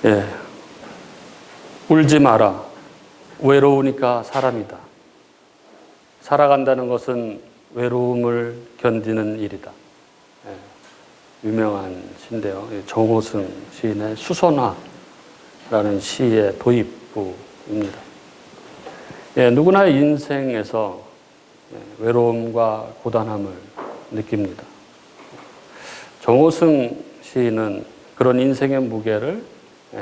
예, 울지 마라. 외로우니까 사람이다. 살아간다는 것은 외로움을 견디는 일이다. 예, 유명한 시인데요. 정호승 시인의 수선화라는 시의 도입부입니다. 예, 누구나의 인생에서 외로움과 고단함을 느낍니다. 정호승 시인은 그런 인생의 무게를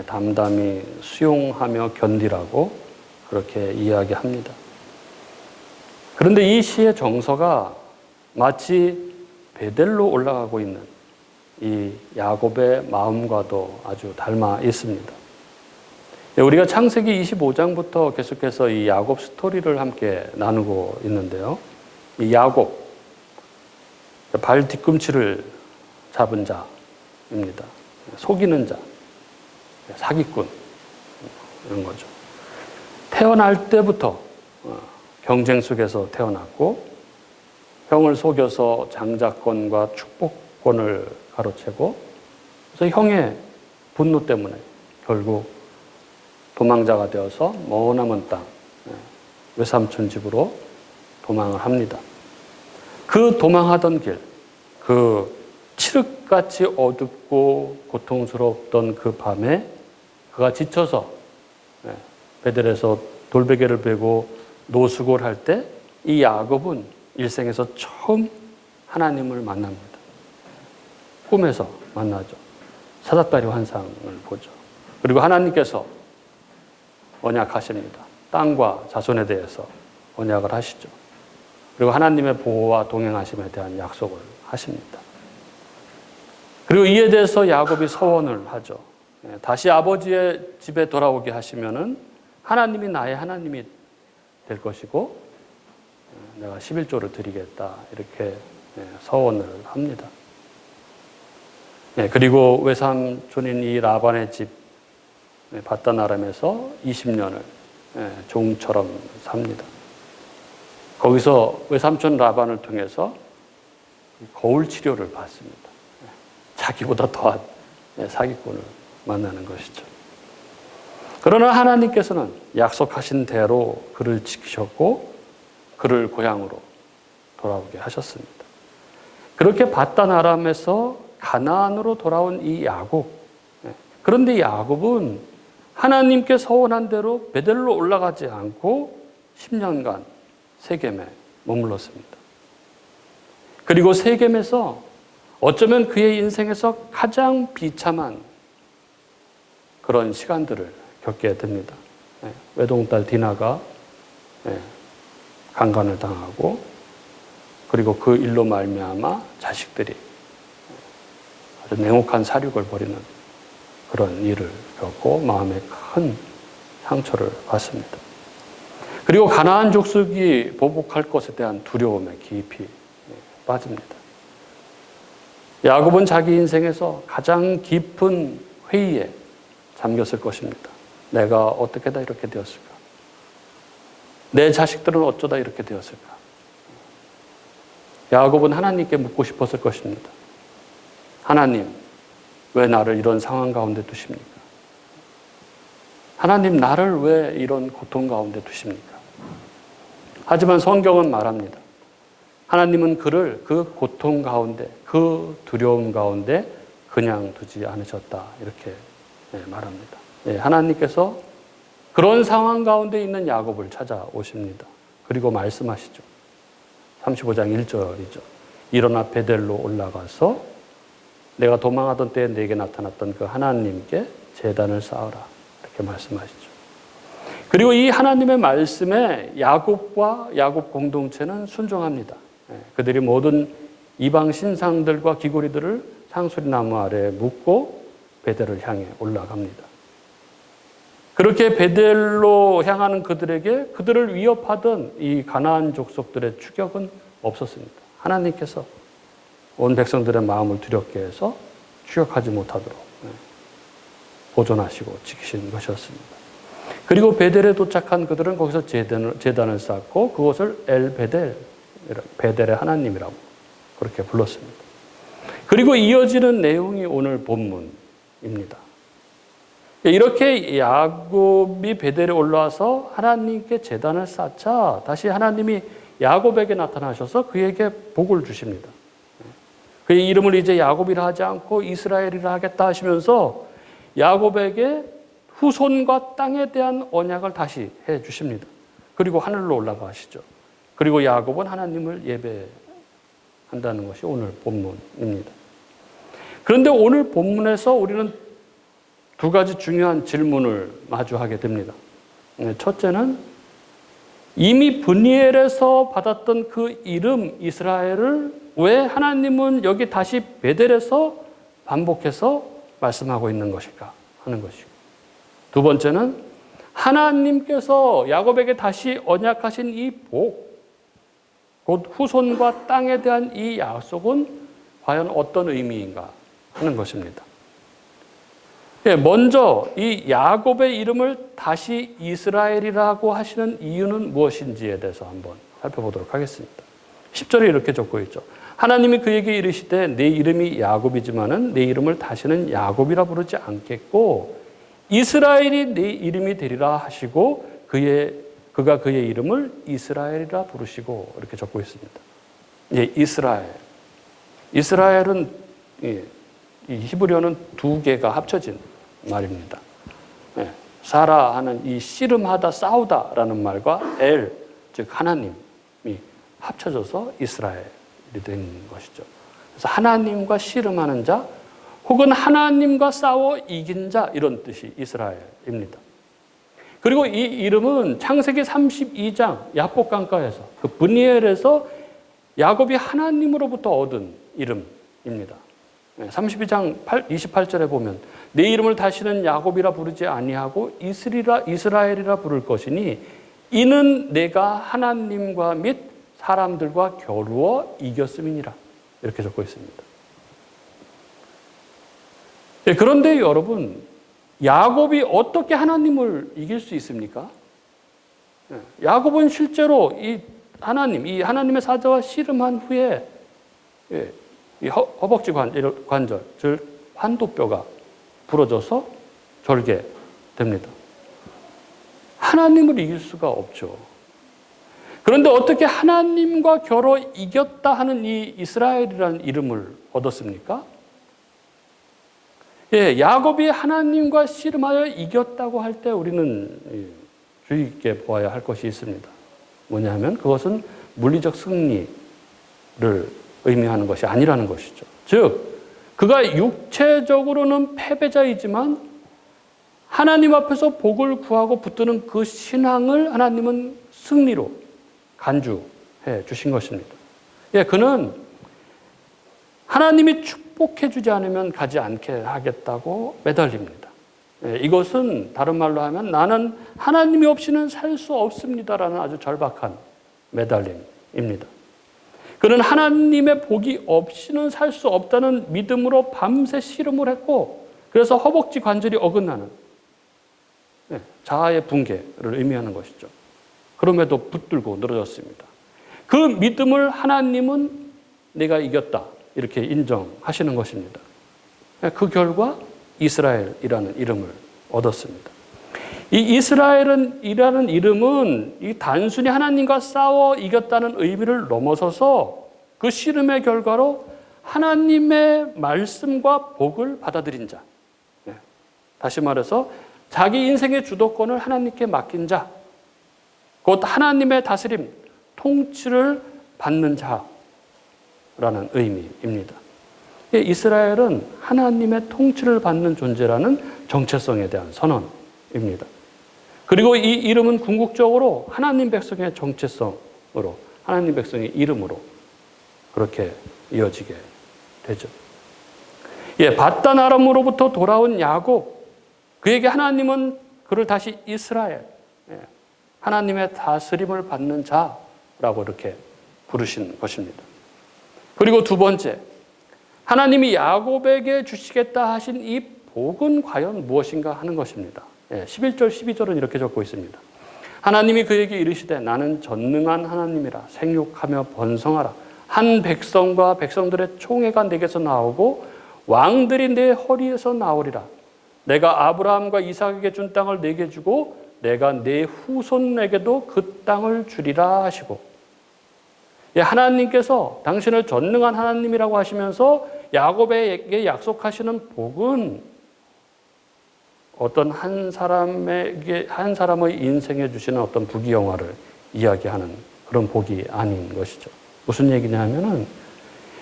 담담히 수용하며 견디라고 그렇게 이야기합니다. 그런데 이 시의 정서가 마치 베델로 올라가고 있는 이 야곱의 마음과도 아주 닮아 있습니다. 우리가 창세기 25장부터 계속해서 이 야곱 스토리를 함께 나누고 있는데요. 이 야곱, 발 뒤꿈치를 잡은 자입니다. 속이는 자, 사기꾼, 이런 거죠. 태어날 때부터 경쟁 속에서 태어났고, 형을 속여서 장자권과 축복권을 가로채고, 그래서 형의 분노 때문에 결국 도망자가 되어서 머나먼 땅, 외삼촌 집으로 도망을 합니다. 그 도망하던 길, 그 칠흑같이 어둡고 고통스럽던 그 밤에 그가 지쳐서 베델에서 돌베개를 베고 노숙을 할 때 이 야곱은 일생에서 처음 하나님을 만납니다. 꿈에서 만나죠. 사닥다리 환상을 보죠. 그리고 하나님께서 언약하십니다. 땅과 자손에 대해서 언약을 하시죠. 그리고 하나님의 보호와 동행하심에 대한 약속을 하십니다. 그리고 이에 대해서 야곱이 서원을 하죠. 다시 아버지의 집에 돌아오게 하시면은 하나님이 나의 하나님이 될 것이고 내가 11조를 드리겠다 이렇게 서원을 합니다. 그리고 외삼촌인 이 라반의 집 바단 아람에서 20년을 종처럼 삽니다. 거기서 외삼촌 라반을 통해서 거울 치료를 받습니다. 자기보다 더한 사기꾼을 만나는 것이죠. 그러나 하나님께서는 약속하신 대로 그를 지키셨고 그를 고향으로 돌아오게 하셨습니다. 그렇게 바단 아람에서 가나안으로 돌아온 이 야곱. 그런데 야곱은 하나님께 서원한 대로 베델로 올라가지 않고 10년간 세겜에 머물렀습니다. 그리고 세겜에서 어쩌면 그의 인생에서 가장 비참한 그런 시간들을 겪게 됩니다. 외동딸 디나가 강간을 당하고 그리고 그 일로 말미암아 자식들이 아주 냉혹한 살육을 벌이는 그런 일을 겪고 마음에 큰 상처를 받습니다. 그리고 가나안 족속이 보복할 것에 대한 두려움에 깊이 빠집니다. 야곱은 자기 인생에서 가장 깊은 회의에 잠겼을 것입니다. 내가 어떻게 다 이렇게 되었을까? 내 자식들은 어쩌다 이렇게 되었을까? 야곱은 하나님께 묻고 싶었을 것입니다. 하나님, 왜 나를 이런 상황 가운데 두십니까? 하나님, 나를 왜 이런 고통 가운데 두십니까? 하지만 성경은 말합니다. 하나님은 그를 그 고통 가운데, 그 두려움 가운데 그냥 두지 않으셨다. 이렇게 말합니다. 하나님께서 그런 상황 가운데 있는 야곱을 찾아오십니다. 그리고 말씀하시죠. 35장 1절이죠. 일어나 베델로 올라가서 내가 도망하던 때에 내게 나타났던 그 하나님께 제단을 쌓아라. 이렇게 말씀하시죠. 그리고 이 하나님의 말씀에 야곱과 야곱 공동체는 순종합니다. 그들이 모든 이방 신상들과 귀고리들을 상수리 나무 아래에 묻고 베델을 향해 올라갑니다. 그렇게 베델로 향하는 그들에게 그들을 위협하던 이 가나안 족속들의 추격은 없었습니다. 하나님께서 온 백성들의 마음을 두렵게 해서 추격하지 못하도록 보존하시고 지키신 것이었습니다. 그리고 베델에 도착한 그들은 거기서 제단을 쌓고 그곳을 엘베델, 베델의 하나님이라고 그렇게 불렀습니다. 그리고 이어지는 내용이 오늘 본문입니다. 이렇게 야곱이 베델에 올라와서 하나님께 제단을 쌓자 다시 하나님이 야곱에게 나타나셔서 그에게 복을 주십니다. 그의 이름을 이제 야곱이라 하지 않고 이스라엘이라 하겠다 하시면서 야곱에게 후손과 땅에 대한 언약을 다시 해 주십니다. 그리고 하늘로 올라가시죠. 그리고 야곱은 하나님을 예배한다는 것이 오늘 본문입니다. 그런데 오늘 본문에서 우리는 두 가지 중요한 질문을 마주하게 됩니다. 첫째는 이미 브니엘에서 받았던 그 이름 이스라엘을 왜 하나님은 여기 다시 베델에서 반복해서 말씀하고 있는 것일까 하는 것이고, 두 번째는 하나님께서 야곱에게 다시 언약하신 이 복, 곧 후손과 땅에 대한 이 약속은 과연 어떤 의미인가 하는 것입니다. 먼저 이 야곱의 이름을 다시 이스라엘이라고 하시는 이유는 무엇인지에 대해서 한번 살펴보도록 하겠습니다. 10절에 이렇게 적고 있죠. 하나님이 그에게 이르시되 내 이름이 야곱이지만은 내 이름을 다시는 야곱이라 부르지 않겠고 이스라엘이 내 이름이 되리라 하시고 그가 그의 이름을 이스라엘이라 부르시고 이렇게 적고 있습니다. 이스라엘. 이스라엘은 이 히브리어는 두 개가 합쳐진 말입니다. 사라 하는 이 씨름하다 싸우다라는 말과 엘, 즉 하나님이 합쳐져서 이스라엘이 된 것이죠. 그래서 하나님과 씨름하는 자 혹은 하나님과 싸워 이긴 자 이런 뜻이 이스라엘입니다. 그리고 이 이름은 창세기 32장 야복 강가에서 그 브니엘에서 야곱이 하나님으로부터 얻은 이름입니다. 32장 28절에 보면 내 이름을 다시는 야곱이라 부르지 아니하고 이스라엘이라 부를 것이니 이는 내가 하나님과 및 사람들과 겨루어 이겼음이니라 이렇게 적고 있습니다. 그런데 여러분, 야곱이 어떻게 하나님을 이길 수 있습니까? 야곱은 실제로 이 하나님의 사자와 씨름한 후에 이 허벅지 관절, 즉 환도뼈가 부러져서 절개됩니다. 하나님을 이길 수가 없죠. 그런데 어떻게 하나님과 겨뤄 이겼다 하는 이 이스라엘이라는 이름을 얻었습니까? 야곱이 하나님과 씨름하여 이겼다고 할 때 우리는 주의 깊게 보아야 할 것이 있습니다. 뭐냐면 그것은 물리적 승리를 의미하는 것이 아니라는 것이죠. 즉, 그가 육체적으로는 패배자이지만 하나님 앞에서 복을 구하고 붙드는 그 신앙을 하나님은 승리로 간주해 주신 것입니다. 그는 하나님이 축복해 주지 않으면 가지 않게 하겠다고 매달립니다. 이것은 다른 말로 하면 나는 하나님이 없이는 살 수 없습니다라는 아주 절박한 매달림입니다. 그는 하나님의 복이 없이는 살 수 없다는 믿음으로 밤새 씨름을 했고 그래서 허벅지 관절이 어긋나는 자아의 붕괴를 의미하는 것이죠. 그럼에도 붙들고 늘어졌습니다. 그 믿음을 하나님은 내가 이겼다 이렇게 인정하시는 것입니다. 그 결과 이스라엘이라는 이름을 얻었습니다. 이 이스라엘이라는 이름은 이 단순히 하나님과 싸워 이겼다는 의미를 넘어서서 그 씨름의 결과로 하나님의 말씀과 복을 받아들인 자. 다시 말해서 자기 인생의 주도권을 하나님께 맡긴 자. 곧 하나님의 다스림, 통치를 받는 자라는 의미입니다. 이스라엘은 하나님의 통치를 받는 존재라는 정체성에 대한 선언입니다. 그리고 이 이름은 궁극적으로 하나님 백성의 정체성으로, 하나님 백성의 이름으로 그렇게 이어지게 되죠. 밧단 아람으로부터 돌아온 야곱, 그에게 하나님은 그를 다시 이스라엘, 하나님의 다스림을 받는 자라고 이렇게 부르신 것입니다. 그리고 두 번째, 하나님이 야곱에게 주시겠다 하신 이 복은 과연 무엇인가 하는 것입니다. 11절, 12절은 이렇게 적고 있습니다. 하나님이 그에게 이르시되 나는 전능한 하나님이라 생육하며 번성하라. 한 백성과 백성들의 총회가 내게서 나오고 왕들이 내 허리에서 나오리라. 내가 아브라함과 이삭에게 준 땅을 내게 주고 내가 내 후손에게도 그 땅을 주리라 하시고, 하나님께서 당신을 전능한 하나님이라고 하시면서 야곱에게 약속하시는 복은 어떤 한 사람의 인생에 주시는 어떤 부귀영화를 이야기하는 그런 복이 아닌 것이죠. 무슨 얘기냐면은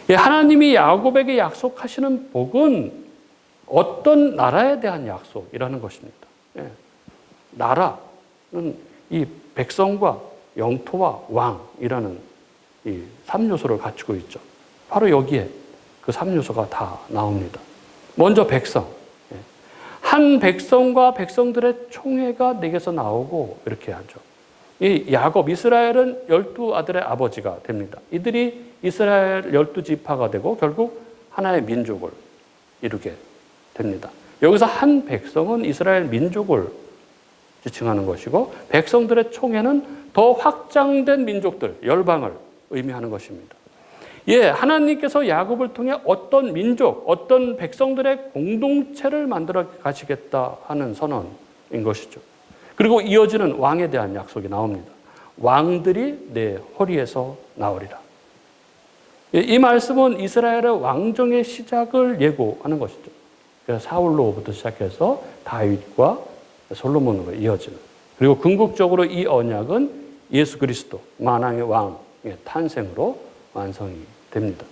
하나님이 야곱에게 약속하시는 복은 어떤 나라에 대한 약속이라는 것입니다. 나라는 이 백성과 영토와 왕이라는 이 3요소를 갖추고 있죠. 바로 여기에 그 3요소가 다 나옵니다. 먼저 백성. 한 백성과 백성들의 총회가 내게서 나오고 이렇게 하죠. 이 야곱, 이스라엘은 12아들의 아버지가 됩니다. 이들이 이스라엘 12지파가 되고 결국 하나의 민족을 이루게 됩니다. 여기서 한 백성은 이스라엘 민족을 지칭하는 것이고, 백성들의 총회는 더 확장된 민족들, 열방을 의미하는 것입니다. 하나님께서 야곱을 통해 어떤 민족, 어떤 백성들의 공동체를 만들어 가시겠다 하는 선언인 것이죠. 그리고 이어지는 왕에 대한 약속이 나옵니다. 왕들이 내 허리에서 나오리라. 이 말씀은 이스라엘의 왕정의 시작을 예고하는 것이죠. 그래서 사울로부터 시작해서 다윗과 솔로몬으로 이어지는, 그리고 궁극적으로 이 언약은 예수 그리스도 만왕의 왕의 탄생으로 완성이 됩니다.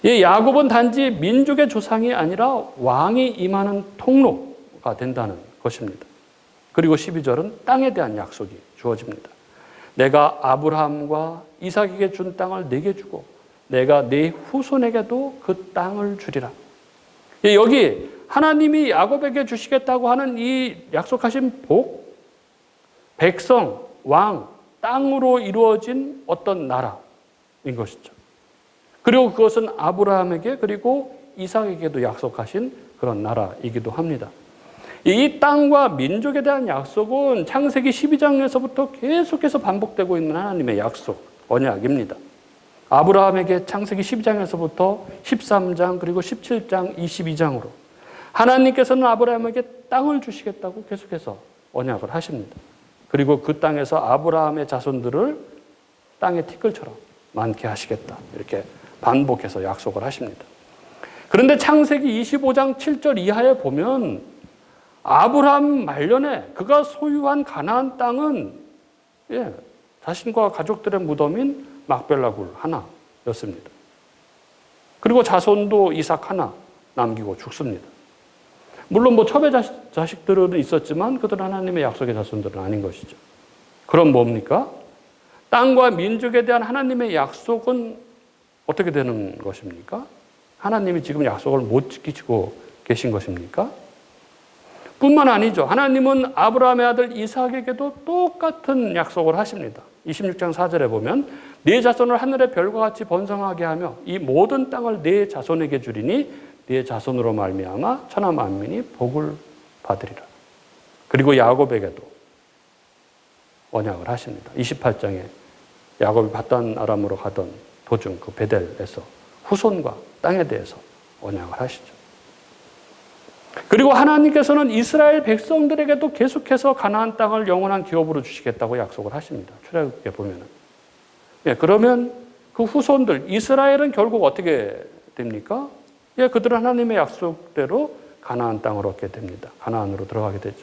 야곱은 단지 민족의 조상이 아니라 왕이 임하는 통로가 된다는 것입니다. 그리고 12절은 땅에 대한 약속이 주어집니다. 내가 아브라함과 이삭에게 준 땅을 내게 주고 내가 네 후손에게도 그 땅을 주리라. 여기 하나님이 야곱에게 주시겠다고 하는 이 약속하신 복, 백성, 왕, 땅으로 이루어진 어떤 나라인 것이죠. 그리고 그것은 아브라함에게 그리고 이삭에게도 약속하신 그런 나라이기도 합니다. 이 땅과 민족에 대한 약속은 창세기 12장에서부터 계속해서 반복되고 있는 하나님의 약속, 언약입니다. 아브라함에게 창세기 12장에서부터 13장 그리고 17장, 22장으로 하나님께서는 아브라함에게 땅을 주시겠다고 계속해서 언약을 하십니다. 그리고 그 땅에서 아브라함의 자손들을 땅의 티끌처럼 많게 하시겠다, 이렇게 반복해서 약속을 하십니다. 그런데 창세기 25장 7절 이하에 보면 아브라함 말년에 그가 소유한 가나안 땅은 자신과 가족들의 무덤인 막벨라 굴 하나였습니다. 그리고 자손도 이삭 하나 남기고 죽습니다. 물론 첩의 자식들은 있었지만 그들은 하나님의 약속의 자손들은 아닌 것이죠. 그럼 뭡니까? 땅과 민족에 대한 하나님의 약속은 어떻게 되는 것입니까? 하나님이 지금 약속을 못 지키시고 계신 것입니까? 뿐만 아니죠. 하나님은 아브라함의 아들 이삭에게도 똑같은 약속을 하십니다. 26장 4절에 보면 네 자손을 하늘의 별과 같이 번성하게 하며 이 모든 땅을 네 자손에게 주리니 네 자손으로 말미암아 천하 만민이 복을 받으리라. 그리고 야곱에게도 언약을 하십니다. 28장에 야곱이 바단 아람으로 가던 도중 그 베델에서 후손과 땅에 대해서 언약을 하시죠. 그리고 하나님께서는 이스라엘 백성들에게도 계속해서 가나안 땅을 영원한 기업으로 주시겠다고 약속을 하십니다. 출애굽기에 보면은. 그러면 그 후손들 이스라엘은 결국 어떻게 됩니까? 그들은 하나님의 약속대로 가나안 땅을 얻게 됩니다. 가나안으로 들어가게 되죠.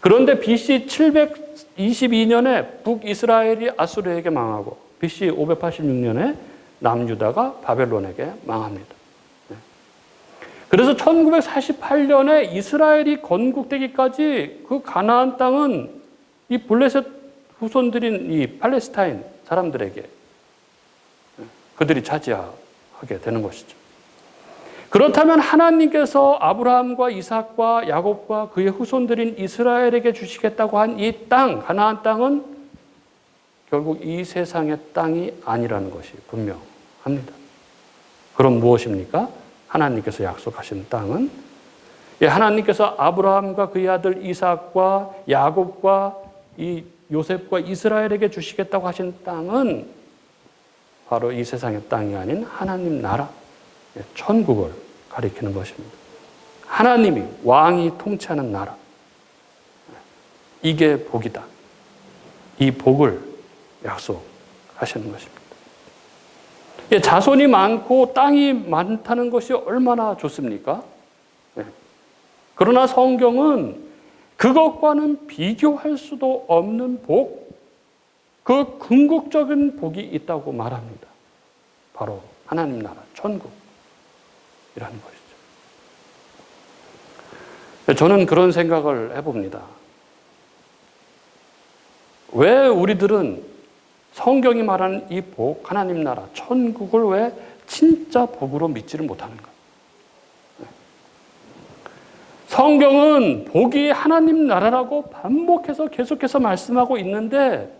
그런데 BC 722년에 북이스라엘이 아수르에게 망하고 BC 586년에 남유다가 바벨론에게 망합니다. 그래서 1948년에 이스라엘이 건국되기까지 그 가나안 땅은 이 블레셋 후손들인 이 팔레스타인 사람들에게 그들이 차지하게 되는 것이죠. 그렇다면 하나님께서 아브라함과 이삭과 야곱과 그의 후손들인 이스라엘에게 주시겠다고 한 이 땅, 가나안 땅은 결국 이 세상의 땅이 아니라는 것이 분명합니다. 그럼 무엇입니까? 하나님께서 약속하신 땅은 하나님께서 아브라함과 그의 아들 이삭과 야곱과 이 요셉과 이스라엘에게 주시겠다고 하신 땅은 바로 이 세상의 땅이 아닌 하나님 나라, 천국을 가리키는 것입니다. 하나님이 왕이 통치하는 나라. 이게 복이다. 이 복을 약속하시는 것입니다. 자손이 많고 땅이 많다는 것이 얼마나 좋습니까? 그러나 성경은 그것과는 비교할 수도 없는 복, 그 궁극적인 복이 있다고 말합니다. 바로 하나님 나라, 천국이라는 것이죠. 저는 그런 생각을 해봅니다. 왜 우리들은 성경이 말하는 이 복, 하나님 나라, 천국을 왜 진짜 복으로 믿지를 못하는가? 성경은 복이 하나님 나라라고 반복해서 계속해서 말씀하고 있는데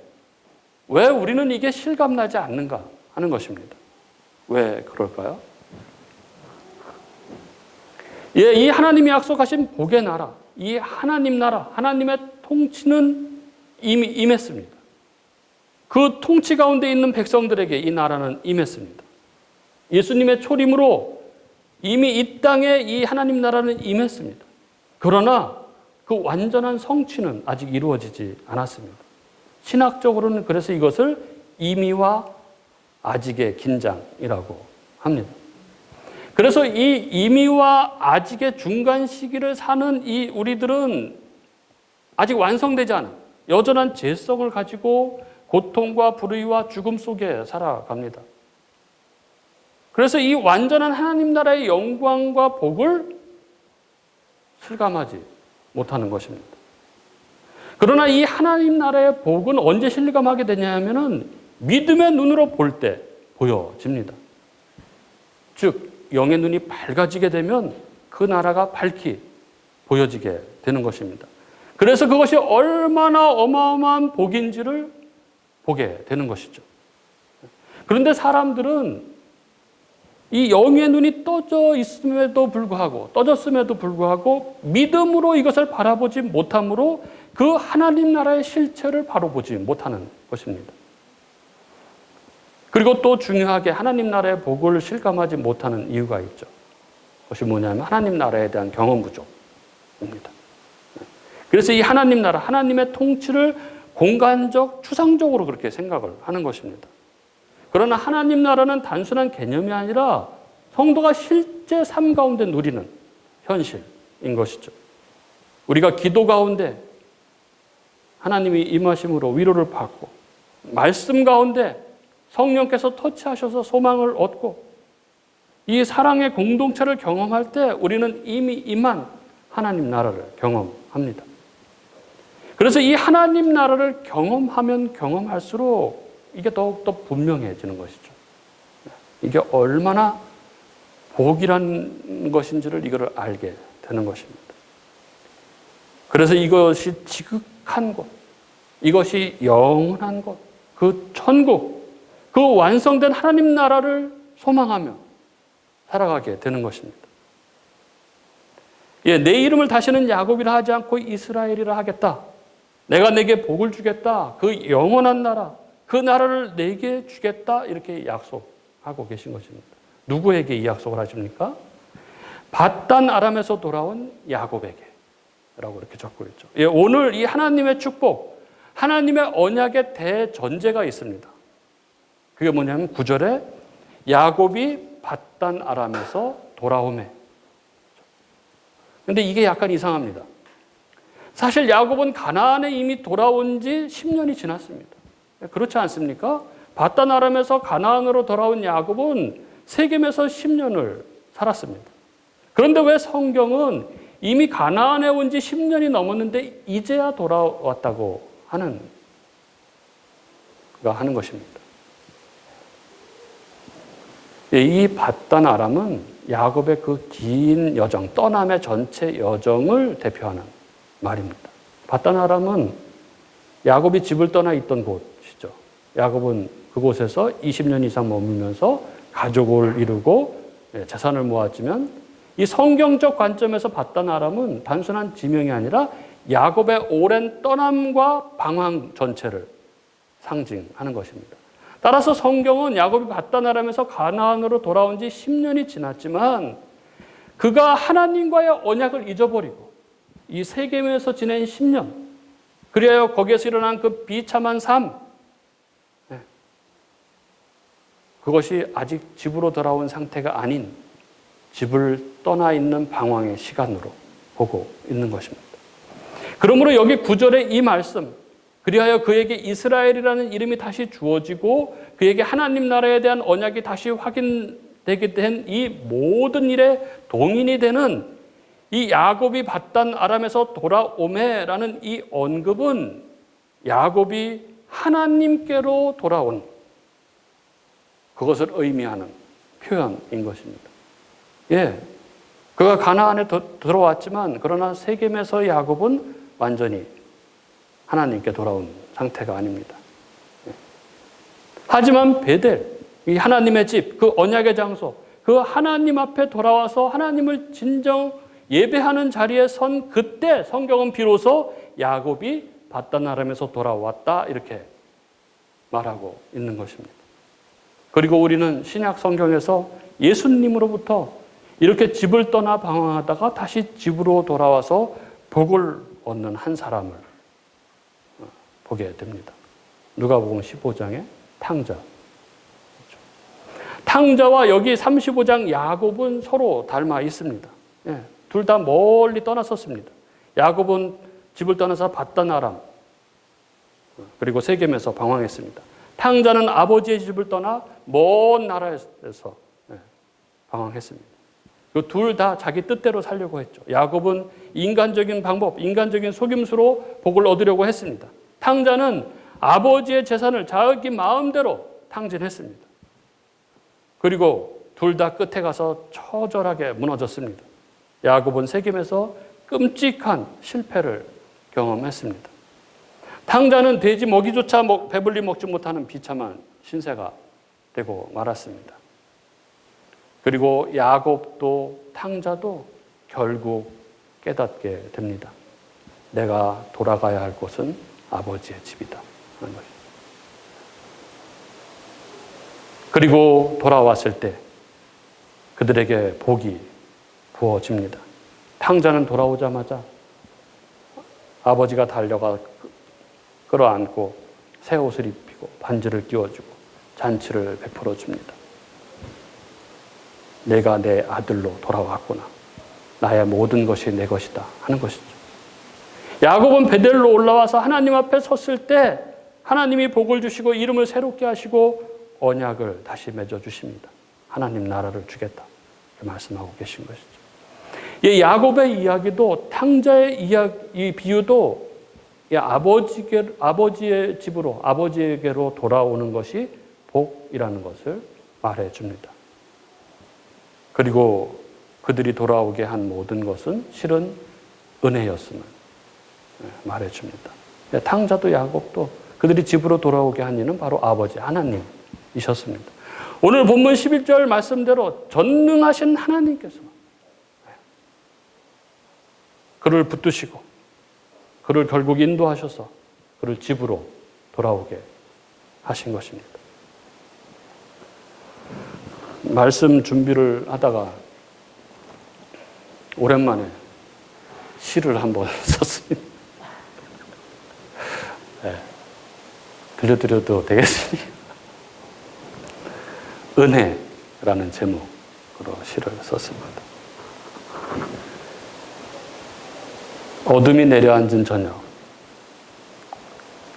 왜 우리는 이게 실감나지 않는가 하는 것입니다. 왜 그럴까요? 이 하나님이 약속하신 복의 나라, 이 하나님 나라, 하나님의 통치는 이미 임했습니다. 그 통치 가운데 있는 백성들에게 이 나라는 임했습니다. 예수님의 초림으로 이미 이 땅에 이 하나님 나라는 임했습니다. 그러나 그 완전한 성취는 아직 이루어지지 않았습니다. 신학적으로는 그래서 이것을 임의와 아직의 긴장이라고 합니다. 그래서 이 임의와 아직의 중간 시기를 사는 이 우리들은 아직 완성되지 않은 여전한 죄성을 가지고 고통과 불의와 죽음 속에 살아갑니다. 그래서 이 완전한 하나님 나라의 영광과 복을 실감하지 못하는 것입니다. 그러나 이 하나님 나라의 복은 언제 실감하게 되냐 하면은 믿음의 눈으로 볼 때 보여집니다. 즉 영의 눈이 밝아지게 되면 그 나라가 밝히 보여지게 되는 것입니다. 그래서 그것이 얼마나 어마어마한 복인지를 보게 되는 것이죠. 그런데 사람들은 이 영의 눈이 떠졌음에도 불구하고 믿음으로 이것을 바라보지 못함으로 그 하나님 나라의 실체를 바로 보지 못하는 것입니다. 그리고 또 중요하게 하나님 나라의 복을 실감하지 못하는 이유가 있죠. 그것이 뭐냐면 하나님 나라에 대한 경험 부족입니다. 그래서 이 하나님 나라, 하나님의 통치를 공간적, 추상적으로 그렇게 생각을 하는 것입니다. 그러나 하나님 나라는 단순한 개념이 아니라 성도가 실제 삶 가운데 누리는 현실인 것이죠. 우리가 기도 가운데 하나님이 임하심으로 위로를 받고 말씀 가운데 성령께서 터치하셔서 소망을 얻고 이 사랑의 공동체를 경험할 때 우리는 이미 임한 하나님 나라를 경험합니다. 그래서 이 하나님 나라를 경험하면 경험할수록 이게 더욱더 분명해지는 것이죠. 이게 얼마나 복이라는 것인지를 이걸 알게 되는 것입니다. 그래서 이것이 지극한 곳, 이것이 영원한 곳, 그 천국, 그 완성된 하나님 나라를 소망하며 살아가게 되는 것입니다. 내 이름을 다시는 야곱이라 하지 않고 이스라엘이라 하겠다. 내가 내게 복을 주겠다. 그 영원한 나라, 그 나라를 내게 주겠다. 이렇게 약속하고 계신 것입니다. 누구에게 이 약속을 하십니까? 밧단 아람에서 돌아온 야곱에게 라고 이렇게 적고 있죠. 오늘 이 하나님의 축복, 하나님의 언약의 대전제가 있습니다. 그게 뭐냐면 9절에 야곱이 밧단 아람에서 돌아오매. 그런데 이게 약간 이상합니다. 사실 야곱은 가나안에 이미 돌아온 지 10년이 지났습니다. 그렇지 않습니까? 밧단 아람에서 가나안으로 돌아온 야곱은 세겜에서 10년을 살았습니다. 그런데 왜 성경은 이미 가나안에 온 지 10년이 넘었는데 이제야 돌아왔다고 하는 것입니다. 이 밧단 아람은 야곱의 그 긴 여정, 떠남의 전체 여정을 대표하는 말입니다. 밧단 아람은 야곱이 집을 떠나 있던 곳이죠. 야곱은 그곳에서 20년 이상 머물면서 가족을 이루고 재산을 모았지만 이 성경적 관점에서 밧단 아람은 단순한 지명이 아니라 야곱의 오랜 떠남과 방황 전체를 상징하는 것입니다. 따라서 성경은 야곱이 밧단 아람에서 가나안으로 돌아온 지 10년이 지났지만 그가 하나님과의 언약을 잊어버리고 이 세겜에서 지낸 10년, 그리하여 거기에서 일어난 그 비참한 삶, 그것이 아직 집으로 돌아온 상태가 아닌 집을 떠나 있는 방황의 시간으로 보고 있는 것입니다. 그러므로 여기 9절의 이 말씀, 그리하여 그에게 이스라엘이라는 이름이 다시 주어지고 그에게 하나님 나라에 대한 언약이 다시 확인되게 된 이 모든 일에 동인이 되는 이 야곱이 받단 아람에서 돌아오매라는 이 언급은 야곱이 하나님께로 돌아온 그것을 의미하는 표현인 것입니다. 예, 그가 가나안에 들어왔지만 그러나 세겜에서 야곱은 완전히 하나님께 돌아온 상태가 아닙니다. 예. 하지만 베델, 이 하나님의 집, 그 언약의 장소, 그 하나님 앞에 돌아와서 하나님을 진정 예배하는 자리에 선 그때 성경은 비로소 야곱이 받단 아람에서 돌아왔다 이렇게 말하고 있는 것입니다. 그리고 우리는 신약 성경에서 예수님으로부터 이렇게 집을 떠나 방황하다가 다시 집으로 돌아와서 복을 얻는 한 사람을 보게 됩니다. 누가복음 15장의 탕자. 탕자와 여기 35장 야곱은 서로 닮아 있습니다. 예, 둘 다 멀리 떠났었습니다. 야곱은 집을 떠나서 받단 아람 그리고 세겜에서 방황했습니다. 탕자는 아버지의 집을 떠나 먼 나라에서 방황했습니다. 둘 다 자기 뜻대로 살려고 했죠. 야곱은 인간적인 방법, 인간적인 속임수로 복을 얻으려고 했습니다. 탕자는 아버지의 재산을 자기 마음대로 탕진했습니다. 그리고 둘 다 끝에 가서 처절하게 무너졌습니다. 야곱은 세겜에서 끔찍한 실패를 경험했습니다. 탕자는 돼지 먹이조차 배불리 먹지 못하는 비참한 신세가 되고 말았습니다. 그리고 야곱도 탕자도 결국 깨닫게 됩니다. 내가 돌아가야 할 곳은 아버지의 집이다 하는 것입니다. 그리고 돌아왔을 때 그들에게 복이 부어집니다. 탕자는 돌아오자마자 아버지가 달려가 끌어안고 새 옷을 입히고 반지를 끼워주고 잔치를 베풀어 줍니다. 내가 내 아들로 돌아왔구나. 나의 모든 것이 내 것이다 하는 것이죠. 야곱은 베델로 올라와서 하나님 앞에 섰을 때 하나님이 복을 주시고 이름을 새롭게 하시고 언약을 다시 맺어주십니다. 하나님 나라를 주겠다 말씀하고 계신 것이죠. 이 야곱의 이야기도 탕자의 이 비유도 아버지의 집으로 아버지에게로 돌아오는 것이 복이라는 것을 말해줍니다. 그리고 그들이 돌아오게 한 모든 것은 실은 은혜였음을 말해줍니다. 탕자도 야곱도 그들이 집으로 돌아오게 한 이는 바로 아버지 하나님이셨습니다. 오늘 본문 11절 말씀대로 전능하신 하나님께서 그를 붙드시고 그를 결국 인도하셔서 그를 집으로 돌아오게 하신 것입니다. 말씀 준비를 하다가 오랜만에 시를 한번 썼습니다. 네. 들려드려도 되겠습니까? 은혜라는 제목으로 시를 썼습니다. 어둠이 내려앉은 저녁,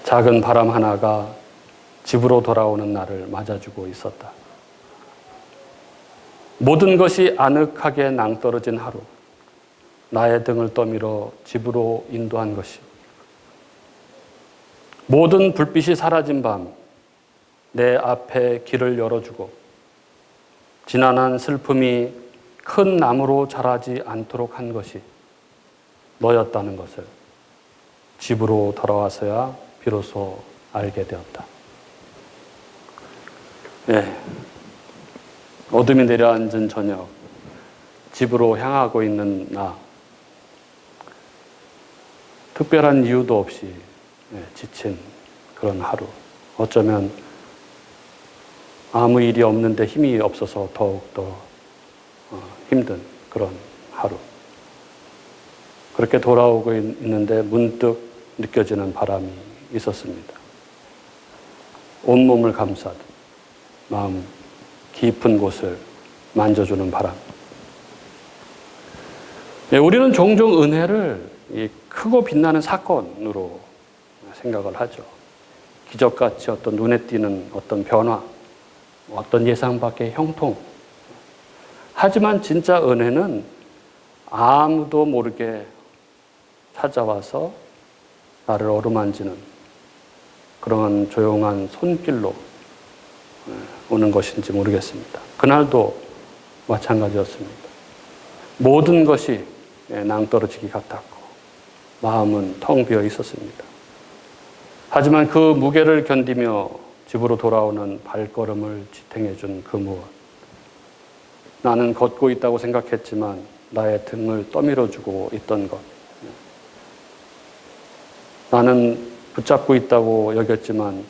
작은 바람 하나가 집으로 돌아오는 나를 맞아주고 있었다. 모든 것이 아늑하게 낭떠러진 하루, 나의 등을 떠밀어 집으로 인도한 것이, 모든 불빛이 사라진 밤, 내 앞에 길을 열어주고 지난한 슬픔이 큰 나무로 자라지 않도록 한 것이 너였다는 것을 집으로 돌아와서야 비로소 알게 되었다. 네. 어둠이 내려앉은 저녁, 집으로 향하고 있는 나, 특별한 이유도 없이 지친 그런 하루, 어쩌면 아무 일이 없는데 힘이 없어서 더욱더 힘든 그런 하루. 그렇게 돌아오고 있는데 문득 느껴지는 바람이 있었습니다. 온몸을 감싸듯 마음 깊은 곳을 만져주는 바람. 우리는 종종 은혜를 크고 빛나는 사건으로 생각을 하죠. 기적같이 어떤 눈에 띄는 어떤 변화, 어떤 예상 밖의 형통. 하지만 진짜 은혜는 아무도 모르게 찾아와서 나를 어루만지는 그런 조용한 손길로 오는 것인지 모르겠습니다. 그날도 마찬가지였습니다. 모든 것이 낭떠러지기 같았고 마음은 텅 비어 있었습니다. 하지만 그 무게를 견디며 집으로 돌아오는 발걸음을 지탱해 준 그 무엇. 나는 걷고 있다고 생각했지만 나의 등을 떠밀어주고 있던 것. 나는 붙잡고 있다고 여겼지만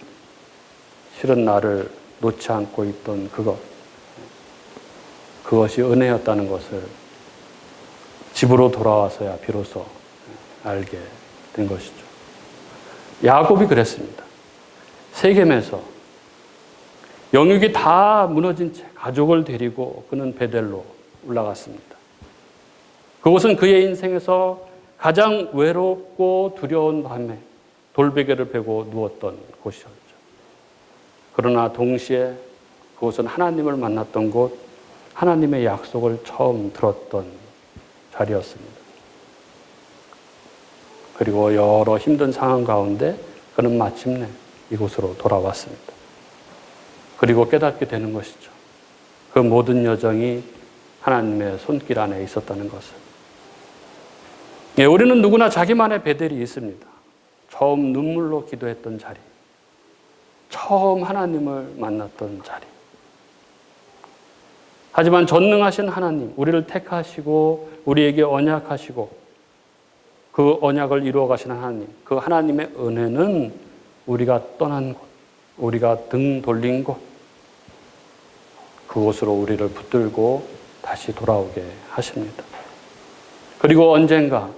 실은 나를 놓지 않고 있던 그것. 그것이 은혜였다는 것을 집으로 돌아와서야 비로소 알게 된 것이죠. 야곱이 그랬습니다. 세겜에서 영육이 다 무너진 채 가족을 데리고 그는 베델로 올라갔습니다. 그곳은 그의 인생에서 가장 외롭고 두려운 밤에 돌베개를 베고 누웠던 곳이었죠. 그러나 동시에 그곳은 하나님을 만났던 곳, 하나님의 약속을 처음 들었던 자리였습니다. 그리고 여러 힘든 상황 가운데 그는 마침내 이곳으로 돌아왔습니다. 그리고 깨닫게 되는 것이죠. 그 모든 여정이 하나님의 손길 안에 있었다는 것을. 우리는 누구나 자기만의 베델이 있습니다. 처음 눈물로 기도했던 자리, 처음 하나님을 만났던 자리. 하지만 전능하신 하나님, 우리를 택하시고 우리에게 언약하시고 그 언약을 이루어 가시는 하나님, 그 하나님의 은혜는 우리가 떠난 곳, 우리가 등 돌린 곳, 그곳으로 우리를 붙들고 다시 돌아오게 하십니다. 그리고 언젠가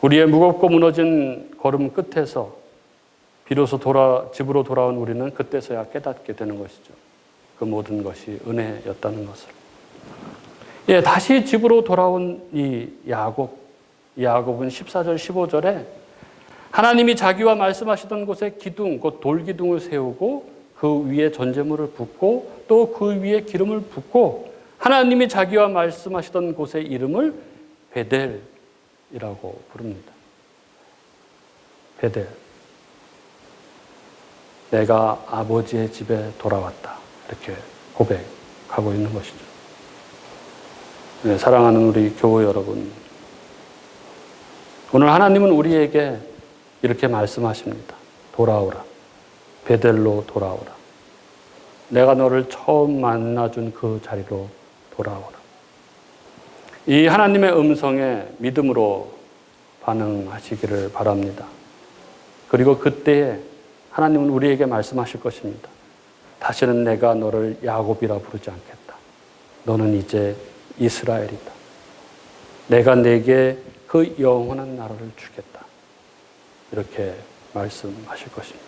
우리의 무겁고 무너진 걸음 끝에서 비로소 집으로 돌아온 우리는 그때서야 깨닫게 되는 것이죠. 그 모든 것이 은혜였다는 것을. 다시 집으로 돌아온 이 야곱은 14절, 15절에 하나님이 자기와 말씀하시던 곳에 기둥, 곧 돌기둥을 세우고 그 위에 전제물을 붓고 또 그 위에 기름을 붓고 하나님이 자기와 말씀하시던 곳의 이름을 베델이라고 부릅니다. 베델. 내가 아버지의 집에 돌아왔다. 이렇게 고백하고 있는 것이죠. 사랑하는 우리 교우 여러분. 오늘 하나님은 우리에게 이렇게 말씀하십니다. 돌아오라. 베델로 돌아오라. 내가 너를 처음 만나준 그 자리로 돌아오라. 이 하나님의 음성에 믿음으로 반응하시기를 바랍니다. 그리고 그때에 하나님은 우리에게 말씀하실 것입니다. 다시는 내가 너를 야곱이라 부르지 않겠다. 너는 이제 이스라엘이다. 내가 내게 그 영원한 나라를 주겠다. 이렇게 말씀하실 것입니다.